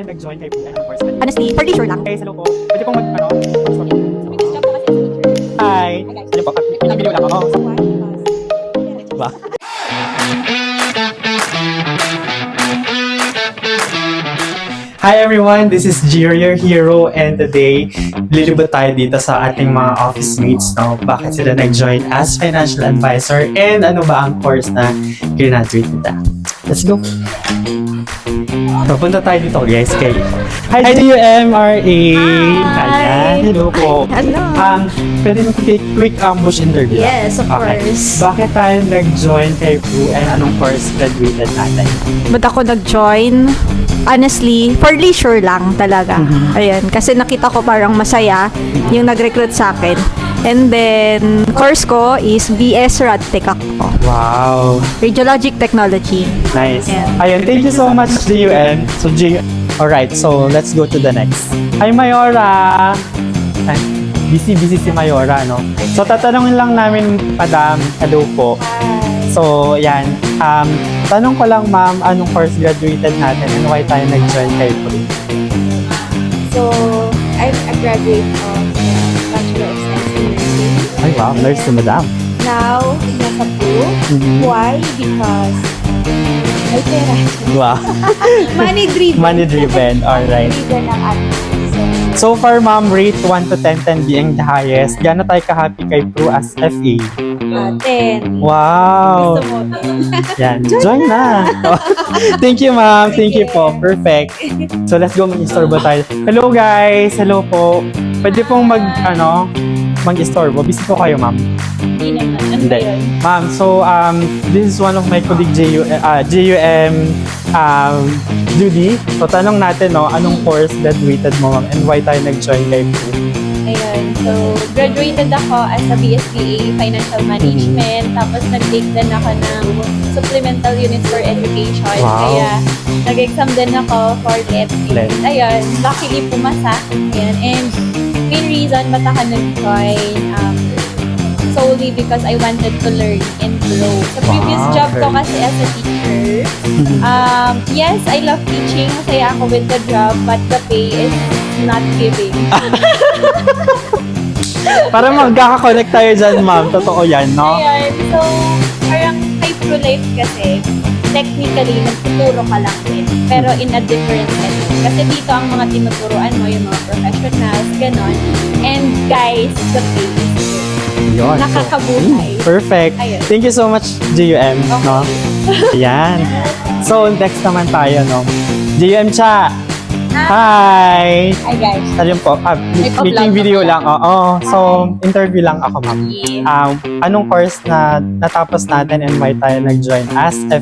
Nag-join kay Pia ng course. Honestly, for sure lang. Guys, hello po. Pwede pong mag-story. Hi. Ano po? Video lang ako. Diba? Hi everyone, this is Gio, your hero, and today, lilibot tayo dito sa ating mga office mates, no? Bakit sila nag-join as financial advisor, and ano ba ang course na graduate nila. Let's go! Papunta tayo dito guys kay Hi DUMRA! Ayan, hello po. Hello. Pwede mo quick ambush interview? Yes, of course. Bakit tayo nag-join kay Pru and anong course graduated natin? Ba't ako nag-join? Honestly, for leisure lang talaga. Ayan, kasi nakita ko parang masaya yung nag-recruit sa akin. And then, course ko is BS Radtech ako. Wow! Radiologic Technology. Nice. Yeah. Ayun, thank you so much, DUN. So, alright, so let's go to the next. Hi, Mayora! Ay, busy si Mayora, no? So, tatanungin lang namin, Madam, hello po. So, yan. Tanong ko lang, ma'am, anong course graduated natin and why tayo nag-join kay Pru? So, I'm a graduate of Bachelor of Science in Nursing. Ay, wow, nurse si Madam. Now, nasa Pru. Why? Because may pera. Wow. Money driven. Money driven, alright. Money driven ang ating reason. So far, ma'am, rate 1 to 10, 10 being the highest. Gano'n tayo ka-happy kay Pru as FA? 10. Wow! Gusto mo 10. Yan, join na! Thank you, ma'am. Thank you po. Perfect. So, let's go mag-istorbo tayo. Hello, guys! Hello po. Pwede pong mag-istorbo. Busy po kayo, ma'am. Hindi naman. Ano ba Hindi. yun? Ma'am, so, this is one of my colleague JUM Judy. So, tanong natin, no, anong course graduated mo, ma'am, and why tayo nag-join kay Pru? Ayun. So, graduated ako as a BSBA Financial Management. Tapos, nag-take din ako ng Supplemental Units for Education. Wow. Kaya, nag-exam din ako for LET. LET. Ayun. Luckily, pumasa. Ayun. And, main reason ba't ako nag-join, solely because I wanted to learn and grow. Sa previous Wow, job ko very kasi as a teacher, yes, I love teaching. Masaya ako with the job, but the pay is not giving. Para magkaka-connect tayo dyan, ma'am. Totoo yan, no? Ayan. So, parang kay Pro Life kasi, technically, nagtuturo ka lang din. Pero in a different setting. Kasi dito ang mga tinuturuan mo, yung mga professionals, ganon. And guys, the pay is good. Yun. Nakakabuhay. Perfect. Ayun. Thank you so much, JUM. No? Ayan. So, next naman tayo, no? JUM Cha! Hi! Hi guys. Ayun po, pa-vlog making video ka lang. Oo. So, interview lang ako, ma'am. Yeah. Anong course na natapos natin and why tayo nag-join as FA?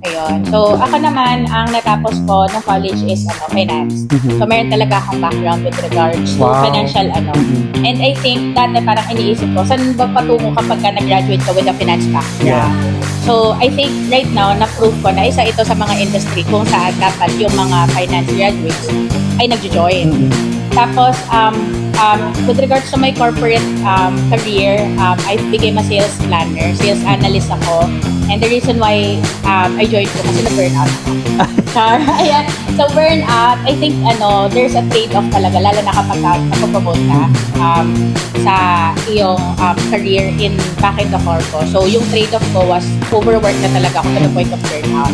Ayun. So, ako naman, ang natapos ko ng college is finance. So, meron talaga akong background with regards to Wow. financial And I think dati parang iniisip ko, saan ba patungo kapag ka nag-graduate ka with a finance background? Yeah. So, I think right now, na-prove ko na isa ito sa mga industry kung saan dapat yung mga finance graduates ay nag-join. Tapos, with regards to my corporate career, I became a sales planner, sales analyst ako. And the reason why I joined ko kasi na-burnout ako. Ayan. So, burnout, I think there's a trade-off talaga, lalo na kapag napapromote ka sa iyong career in back in the corpo. So, yung trade-off ko was overwork na talaga ako to the point of burnout.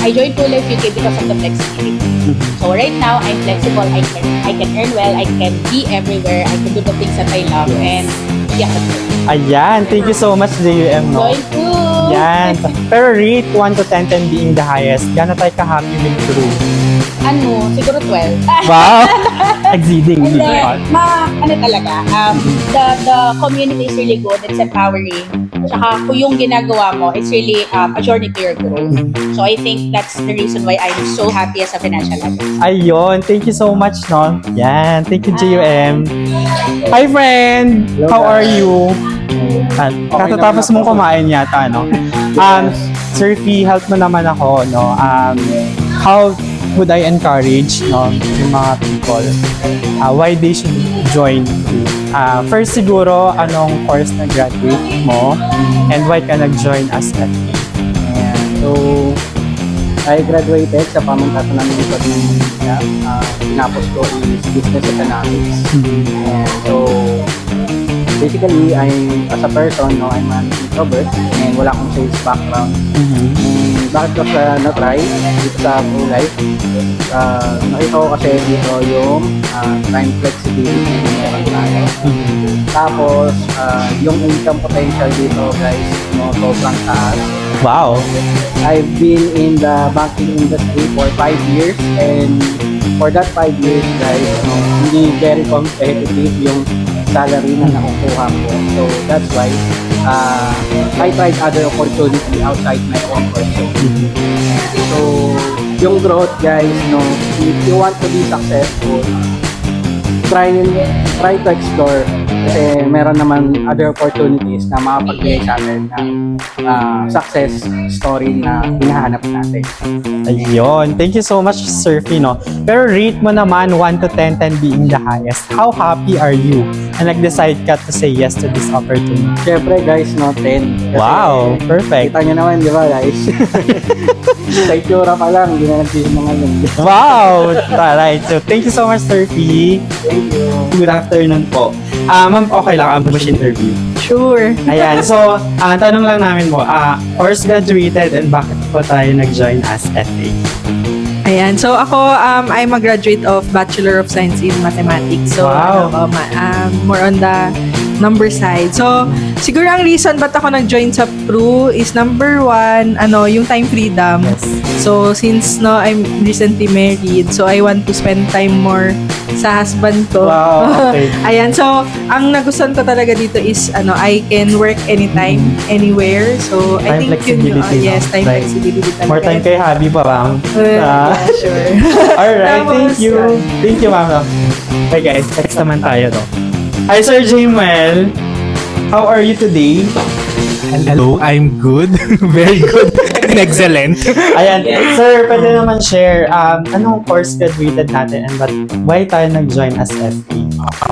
I joined Pro Life UK because of the flexibility. So right now, I'm flexible. I can earn well. I can be everywhere. I can do the things that I love. And yeah, that's it. Ayan. Thank you so much, JUM. No? Join Pro! Yan. Pero rate 1 to 10, 10 being the highest. Gano'n tayo ka-happy with Pru? Siguro 12. Wow! Exceeding. And then, talaga, the community is really good. It's empowering. Tsaka kung yung ginagawa mo, it's really a journey to your growth. So I think that's the reason why I'm so happy as a financial advisor. Ayun. Thank you so much, no? Yan. Thank you, JUM. Hi, friend! How are you? Katatapos mong kumain yata, no? Sir Fee, help mo naman ako, no? How would I encourage, no, yung mga people why they should join you? First siguro, anong course na graduate mo and why ka nag-join as FA? So, I graduated sa pamantasan ng Lingkod ng Manila. Tinapos ko is Business Economics. And so, basically, as a person, no, I'm an introvert and wala akong sales background. And bakit ko siya na-try dito sa Pro Life? Nakita ko kasi dito yung time flexibility na meron tayo. Tapos, yung income potential dito, guys, no, sobrang taas. Wow. I've been in the banking industry for 5 years and for that 5 years, guys, no, hindi very competitive yung salary na nakukuha ko. So, that's why I tried other opportunity outside my comfort zone. So, yung growth, guys, no, if you want to be successful, try to explore kasi meron naman other opportunities na makapagbigay sa atin ng success story na hinahanap natin. Ayun. Thank you so much, Sir Fino. Pero rate mo naman 1 to 10, 10 being the highest. How happy are you? And nag-decide ka to say yes to this opportunity. Siyempre, guys, no, 10. Kasi, Wow, perfect. kita nyo naman, di ba, guys? Sa itsura pa lang, hindi na nagsisinungaling. Wow! Alright. So, thank you so much, Sir P. Thank you. Good afternoon po. Ma'am, okay lang, ambush interview. Sure. Ayan, so, tanong lang namin mo, course graduated and bakit po tayo nag-join as FA? Ayan. So ako, I'm a graduate of Bachelor of Science in Mathematics. So, Wow. more on the number side. So, siguro ang reason ba't ako nag-join sa PRU is number one, yung time freedom. Yes. So, since I'm recently married, so I want to spend time more sa husband ko. Wow, okay. Ayan. So, ang nagustuhan ko talaga dito is, I can work anytime, anywhere. So, I Time think yun yung, flexibility, no? yes, time Like, flexibility talaga. More time kay hubby pa, ma'am. Yeah, sure. Alright, Tapos, thank you. Thank you, ma'am. Okay guys, next naman tayo to. Hi, Sir Jamuel. How are you today? Hello, I'm good. Very good. And excellent. Ayan, sir, pwede naman share anong course graduated natin and why tayo nag-join as FE?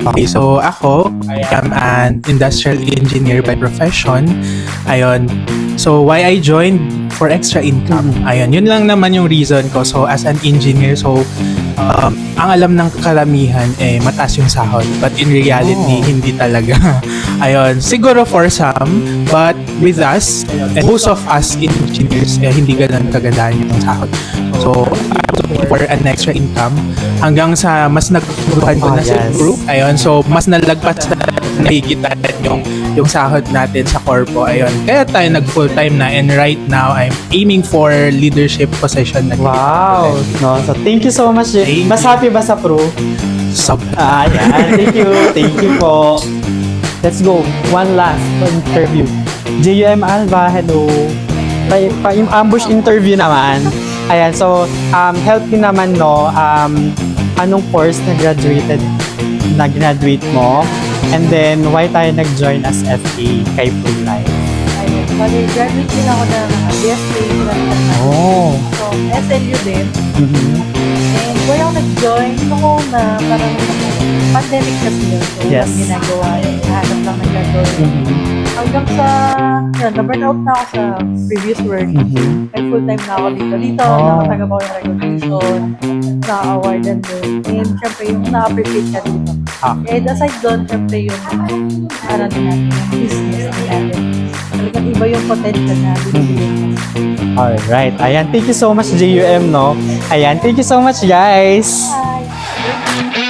Okay, so ako, I am an industrial engineer by profession. Ayun. So, why I joined? For extra income. Ayun, yun lang naman yung reason ko. So, as an engineer, ang alam ng karamihan mataas yung sahod, but in reality hindi talaga. Ayun, siguro for some, but with us and most of us engineers hindi ganun kagandaan yung sahod. So I was looking for an extra income hanggang sa mas nagpuruhan ko na sa Yes. group. Ayun, so mas nalagpas na nahigitan yung sahod natin sa corpo. Ayun, kaya tayo nag full time na and right now I'm aiming for leadership position na. Wow! No, so thank you so much. Thank Mas you. happy ba sa pro? Ayan, thank you. Thank you po. Let's go. One last interview. JUM Alba, hello. Yung ambush interview naman. Ayan, so, help me naman, no, anong course na-graduate mo? And then, why tayo nag-join as FA kay Pro Life? Ayun. Bali, graduate din ako ng BSA Oh. So, SLU din. And wala ako nag-join noong na parang pandemic kasi yun. So, Yes. walang ginagawa. Nahanap lang ng gagawin. Hanggang sa, na-burnout na ako sa previous work. May full-time na ako dito. Dito, nakatagap ako yung recognition, na-awardan din. And syempre, yung na-appreciate ka dito. And aside doon, syempre yung, ano din natin, yung business din natin. Talagang iba yung potential na binibigay mo. Alright. Ayan, thank you so much, JUM, no? Ayan, thank you so much, guys. Bye!